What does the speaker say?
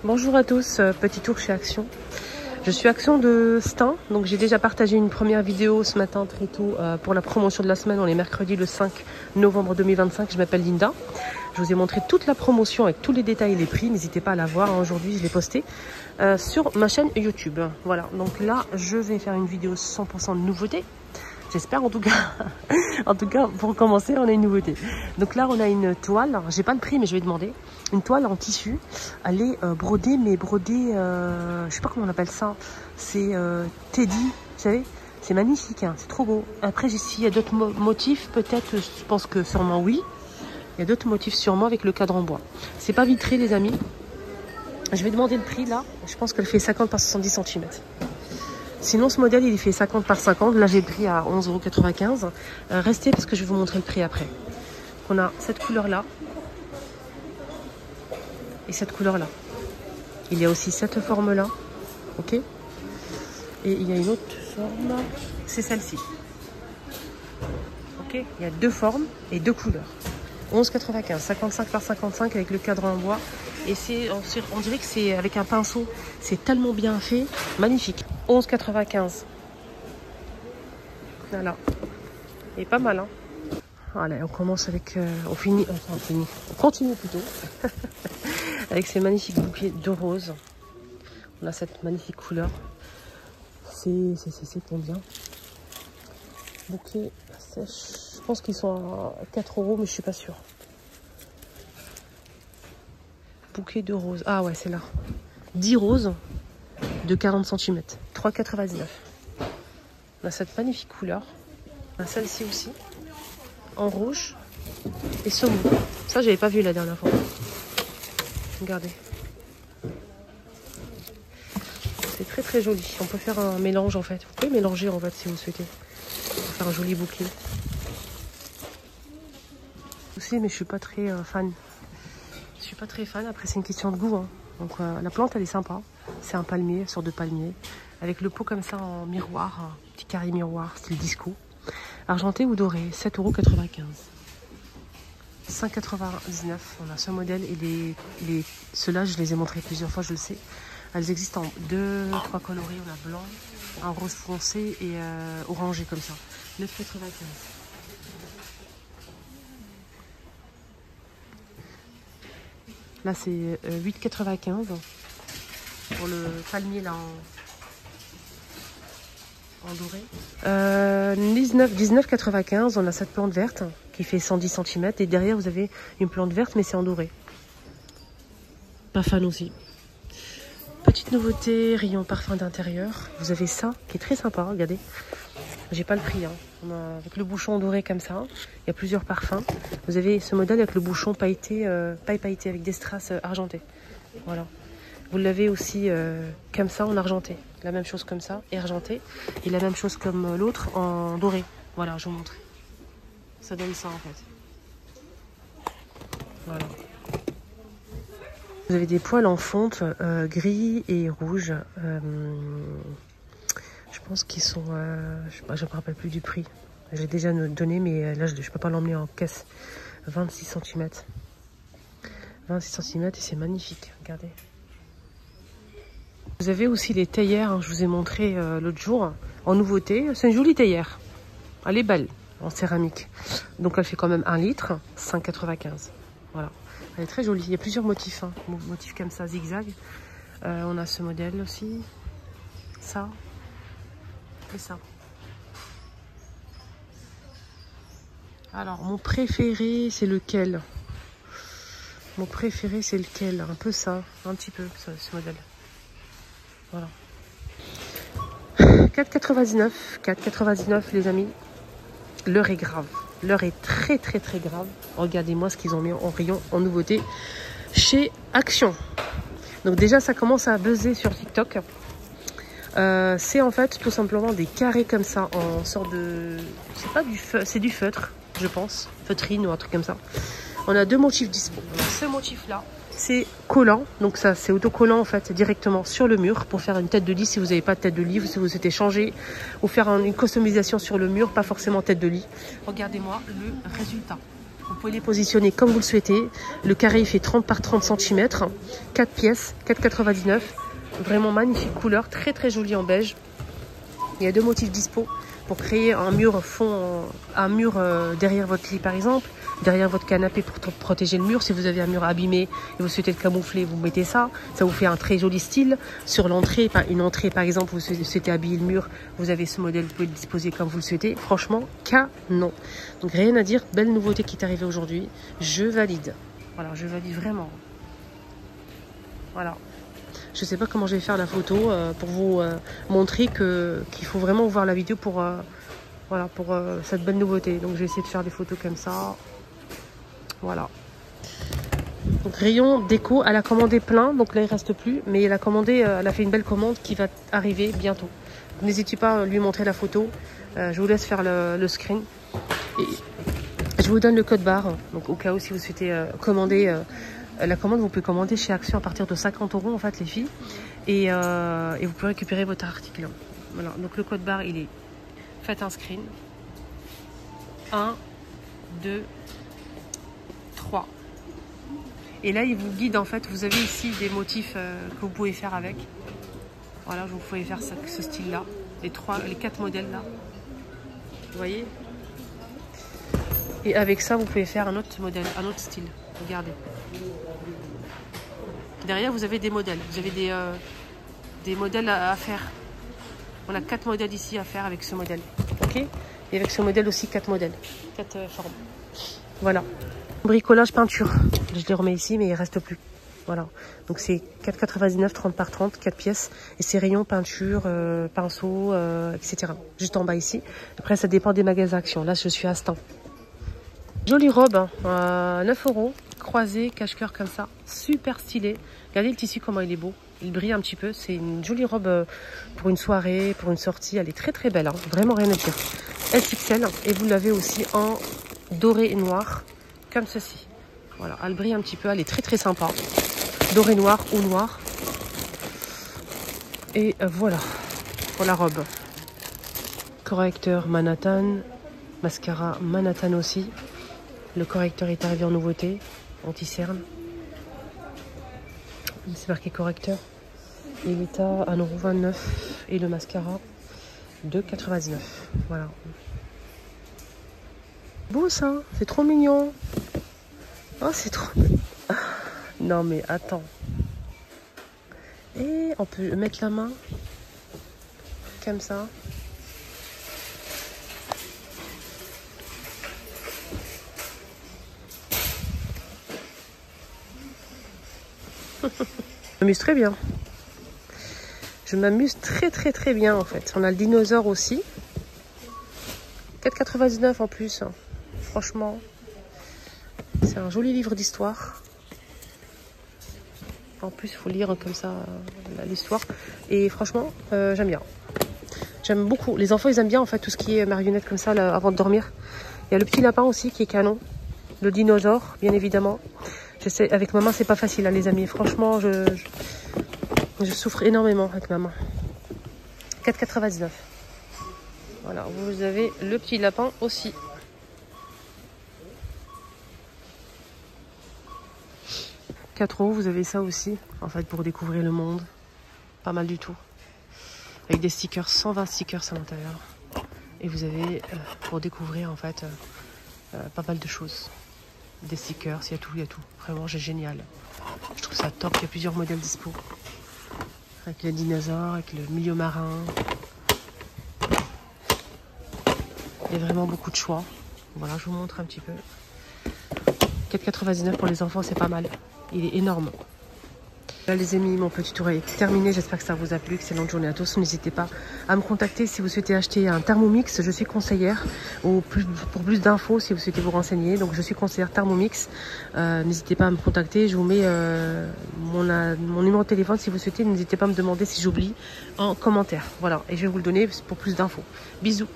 Bonjour à tous, petit tour chez Action. Je suis Action de Stein, donc j'ai déjà partagé une première vidéo ce matin très tôt pour la promotion de la semaine. On est mercredi le 5 novembre 2025, je m'appelle Linda. Je vous ai montré toute la promotion avec tous les détails et les prix, n'hésitez pas à la voir, aujourd'hui je l'ai postée sur ma chaîne YouTube. Voilà, donc là je vais faire une vidéo 100% de nouveautés. J'espère en tout cas. En tout cas, pour commencer, on a une nouveauté. Donc là, on a une toile. J'ai pas le prix, mais je vais demander. Une toile en tissu. Elle est brodée, mais brodée, je sais pas comment on appelle ça. C'est Teddy, vous savez. C'est magnifique, hein, c'est trop beau. Après, ici, il y a d'autres motifs. Peut-être, je pense que sûrement oui. Il y a d'autres motifs sûrement avec le cadre en bois. C'est pas vitré, les amis. Je vais demander le prix là. Je pense qu'elle fait 50 par 70 cm. Sinon, ce modèle, il fait 50 par 50. Là, j'ai le prix à 11,95 €. Restez parce que je vais vous montrer le prix après. On a cette couleur-là. Et cette couleur-là. Il y a aussi cette forme-là. Ok. Et il y a une autre forme. C'est celle-ci. Ok. Il y a deux formes et deux couleurs. 11,95 €. 55 par 55 avec le cadre en bois. Et on dirait que c'est avec un pinceau. C'est tellement bien fait. Magnifique. 11,95 €. Voilà. Et pas mal, hein. Allez, on commence avec... on continue plutôt. Avec ces magnifiques bouquets de roses. On a cette magnifique couleur. C'est combien? Bouquet sèche. Je pense qu'ils sont à 4 €, mais je suis pas sûre. Bouquet de roses. Ah ouais, c'est là. 10 roses de 40 cm. 3,99 €. On a cette magnifique couleur. On a celle-ci aussi. En rouge et saumon. Ça, j'avais pas vu la dernière fois. Regardez. C'est très très joli. On peut faire un mélange en fait. Vous pouvez mélanger en fait si vous souhaitez. Pour faire un joli bouquet. Aussi, mais je suis pas très fan. Je suis pas très fan. Après, c'est une question de goût, hein. Donc la plante, elle est sympa. C'est un palmier, sorte de palmier. Avec le pot comme ça en miroir. Un petit carré miroir, style disco. Argenté ou doré, 7,95 €. 5,99 €. On a ce modèle et ceux-là, je les ai montrés plusieurs fois, je le sais. Elles existent en 2-3 coloris. On a blanc, un rose foncé et orangé comme ça. 9,95 €. Là, c'est 8,95 € pour le palmier là en doré. 19,95 €. On a cette plante verte qui fait 110 cm. Et derrière, vous avez une plante verte, mais c'est en doré. Pas fan aussi. Petite nouveauté, rayon parfum d'intérieur. Vous avez ça qui est très sympa, regardez. J'ai pas le prix, hein. On a, avec le bouchon doré comme ça. Il y a plusieurs parfums. Vous avez ce modèle avec le bouchon pailleté, paille pailleté avec des strass argentées. Voilà. Vous l'avez aussi comme ça en argenté. La même chose comme ça et argenté. Et la même chose comme l'autre en doré. Voilà, je vous montre. Ça donne ça en fait. Voilà. Vous avez des poils en fonte gris et rouge. Je pense qu'ils sont... je ne me rappelle plus du prix. J'ai déjà donné, mais là, je ne peux pas l'emmener en caisse. 26 cm. 26 cm et c'est magnifique. Regardez. Vous avez aussi les théières, hein, je vous ai montré l'autre jour, en nouveauté. C'est une jolie théière. Elle est belle, en céramique. Donc elle fait quand même 1 litre, 5,95 €. Voilà. Elle est très jolie. Il y a plusieurs motifs, hein, motifs comme ça, zigzag. On a ce modèle aussi. Ça. Et ça. Alors, mon préféré, c'est lequel? Mon préféré, c'est lequel? Un peu ça, un petit peu, ça, ce modèle. Voilà. 4,99 €. 4,99 € les amis. L'heure est grave. L'heure est très très très grave. Regardez-moi ce qu'ils ont mis en rayon en nouveauté chez Action. Donc déjà ça commence à buzzer sur TikTok. C'est en fait tout simplement des carrés comme ça en sorte de... C'est pas du feutre, c'est du feutre, je pense. Feutrine ou un truc comme ça. On a deux motifs dispo. Ce motif là, c'est collant. Donc ça c'est autocollant en fait directement sur le mur pour faire une tête de lit si vous n'avez pas de tête de lit, si vous souhaitez changer ou faire une customisation sur le mur, pas forcément tête de lit. Regardez-moi le résultat. Vous pouvez les positionner comme vous le souhaitez. Le carré il fait 30 par 30 cm. 4 pièces, 4,99 €. Vraiment magnifique couleur, très très jolie en beige. Il y a 2 motifs dispo pour créer un mur fond, un mur derrière votre lit par exemple, derrière votre canapé pour protéger le mur. Si vous avez un mur abîmé et vous souhaitez le camoufler, vous mettez ça. Ça vous fait un très joli style. Sur l'entrée, une entrée par exemple, vous souhaitez habiller le mur, vous avez ce modèle, vous pouvez le disposer comme vous le souhaitez. Franchement, canon. Donc rien à dire, belle nouveauté qui est arrivée aujourd'hui. Je valide. Voilà, je valide vraiment. Voilà. Je ne sais pas comment je vais faire la photo pour vous montrer qu'il faut vraiment voir la vidéo pour, voilà, pour cette belle nouveauté. Donc je vais essayer de faire des photos comme ça. Voilà. Donc rayon déco, elle a commandé plein, donc là il ne reste plus. Mais elle a commandé, elle a fait une belle commande qui va arriver bientôt. N'hésitez pas à lui montrer la photo. Je vous laisse faire le screen. Et je vous donne le code barre. Donc au cas où si vous souhaitez commander... la commande, vous pouvez commander chez Action à partir de 50 € en fait les filles. Et vous pouvez récupérer votre article. Voilà, donc le code barre il est, faites un screen. 1, 2, 3. Et là il vous guide en fait, vous avez ici des motifs que vous pouvez faire avec. Voilà, vous pouvez faire ce style là. Les 4 modèles là. Vous voyez? Et avec ça vous pouvez faire un autre modèle, un autre style. Regardez. Derrière, vous avez des modèles. Vous avez des modèles à faire. On a 4 modèles ici à faire avec ce modèle. Ok? Et avec ce modèle aussi, 4 modèles. 4 formes. Voilà. Bricolage peinture. Je les remets ici, mais il ne reste plus. Voilà. Donc c'est 4,99 €, 30 par 30, 4 pièces. Et c'est rayon peinture, pinceau, etc. Juste en bas ici. Après, ça dépend des magasins Action. Là, je suis à Stein. Jolie robe, hein, 9 €, croisée, cache-cœur comme ça, super stylé. Regardez le tissu comment il est beau, il brille un petit peu. C'est une jolie robe pour une soirée, pour une sortie. Elle est très très belle, hein, vraiment rien à dire. SXL et vous l'avez aussi en doré et noir, comme ceci. Voilà, elle brille un petit peu, elle est très très sympa. Doré noir ou noir. Et voilà pour la robe. Correcteur Manhattan, mascara Manhattan aussi. Le correcteur est arrivé en nouveauté, anti-cerne. C'est marqué correcteur. Il est à 1,29 € et le mascara 2,99 €. Voilà. Beau ça, c'est trop mignon. Oh, c'est trop... Non mais attends. Et on peut mettre la main comme ça. Je m'amuse très bien. Je m'amuse très très très bien en fait. On a le dinosaure aussi. 4,99 € en plus. Franchement, c'est un joli livre d'histoire. En plus, il faut lire comme ça l'histoire. Et franchement, j'aime bien. J'aime beaucoup. Les enfants, ils aiment bien en fait tout ce qui est marionnette comme ça là, avant de dormir. Il y a le petit lapin aussi qui est canon. Le dinosaure, bien évidemment. Je sais, avec maman, c'est pas facile, hein, les amis. Franchement, je souffre énormément avec maman. 4,99 €. Voilà, vous avez le petit lapin aussi. « 4 €, vous avez ça aussi, en fait, pour découvrir le monde. Pas mal du tout. Avec des stickers, 120 stickers à l'intérieur. Et vous avez, pour découvrir, en fait, pas mal de choses. Des stickers, il y a tout, il y a tout. Vraiment, c'est génial. Je trouve ça top, il y a plusieurs modèles dispo. Avec les dinosaures, avec le milieu marin. Il y a vraiment beaucoup de choix. Voilà, je vous montre un petit peu. 4,99 € pour les enfants, c'est pas mal. Il est énorme. Là les amis, mon petit tour est terminé, j'espère que ça vous a plu, excellente journée à tous. N'hésitez pas à me contacter si vous souhaitez acheter un Thermomix, je suis conseillère, ou pour plus d'infos si vous souhaitez vous renseigner, donc je suis conseillère Thermomix. N'hésitez pas à me contacter, je vous mets mon numéro de téléphone si vous souhaitez, n'hésitez pas à me demander si j'oublie en commentaire, voilà, et je vais vous le donner pour plus d'infos. Bisous.